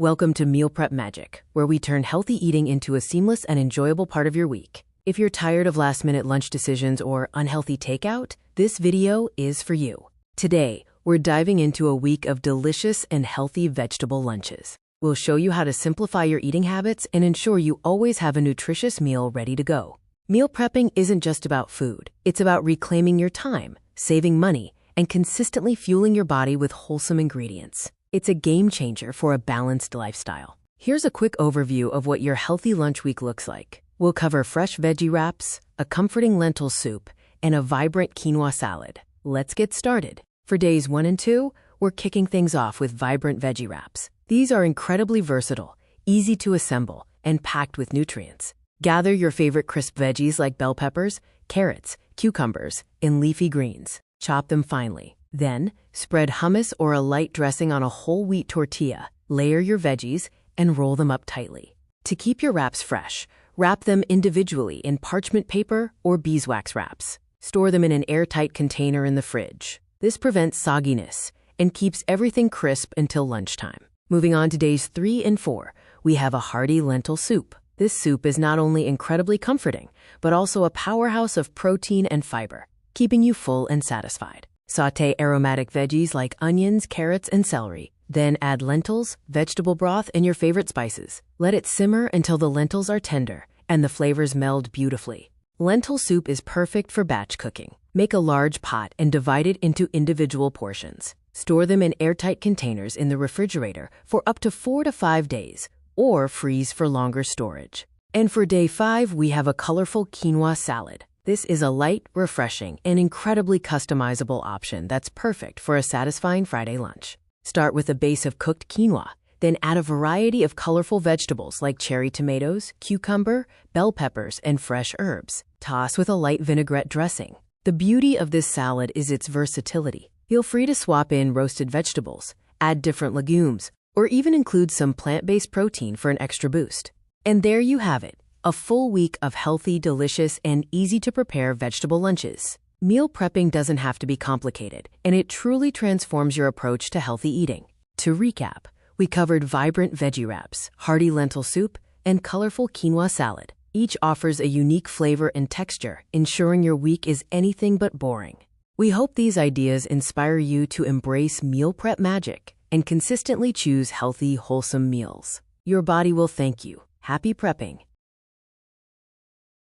Welcome to Meal Prep Magic, where we turn healthy eating into a seamless and enjoyable part of your week. If you're tired of last-minute lunch decisions or unhealthy takeout, this video is for you. Today, we're diving into a week of delicious and healthy vegetable lunches. We'll show you how to simplify your eating habits and ensure you always have a nutritious meal ready to go. Meal prepping isn't just about food. It's about reclaiming your time, saving money, and consistently fueling your body with wholesome ingredients. It's a game changer for a balanced lifestyle. Here's a quick overview of what your healthy lunch week looks like. We'll cover fresh veggie wraps, a comforting lentil soup, and a vibrant quinoa salad. Let's get started. For days 1 and 2, we're kicking things off with vibrant veggie wraps. These are incredibly versatile, easy to assemble, and packed with nutrients. Gather your favorite crisp veggies like bell peppers, carrots, cucumbers, and leafy greens. Chop them finely. Then, spread hummus or a light dressing on a whole wheat tortilla, layer your veggies, and roll them up tightly. To keep your wraps fresh, wrap them individually in parchment paper or beeswax wraps. Store them in an airtight container in the fridge. This prevents sogginess and keeps everything crisp until lunchtime. Moving on to days 3 and 4, we have a hearty lentil soup. This soup is not only incredibly comforting, but also a powerhouse of protein and fiber, keeping you full and satisfied. Sauté aromatic veggies like onions, carrots, and celery. Then add lentils, vegetable broth, and your favorite spices. Let it simmer until the lentils are tender and the flavors meld beautifully. Lentil soup is perfect for batch cooking. Make a large pot and divide it into individual portions. Store them in airtight containers in the refrigerator for up to 4 to 5 days, or freeze for longer storage. And for day 5, we have a colorful quinoa salad. This is a light, refreshing, and incredibly customizable option that's perfect for a satisfying Friday lunch. Start with a base of cooked quinoa, then add a variety of colorful vegetables like cherry tomatoes, cucumber, bell peppers, and fresh herbs. Toss with a light vinaigrette dressing. The beauty of this salad is its versatility. Feel free to swap in roasted vegetables, add different legumes, or even include some plant-based protein for an extra boost. And there you have it. A full week of healthy, delicious, and easy-to-prepare vegetable lunches. Meal prepping doesn't have to be complicated, and it truly transforms your approach to healthy eating. To recap, we covered vibrant veggie wraps, hearty lentil soup, and colorful quinoa salad. Each offers a unique flavor and texture, ensuring your week is anything but boring. We hope these ideas inspire you to embrace meal prep magic and consistently choose healthy, wholesome meals. Your body will thank you. Happy prepping!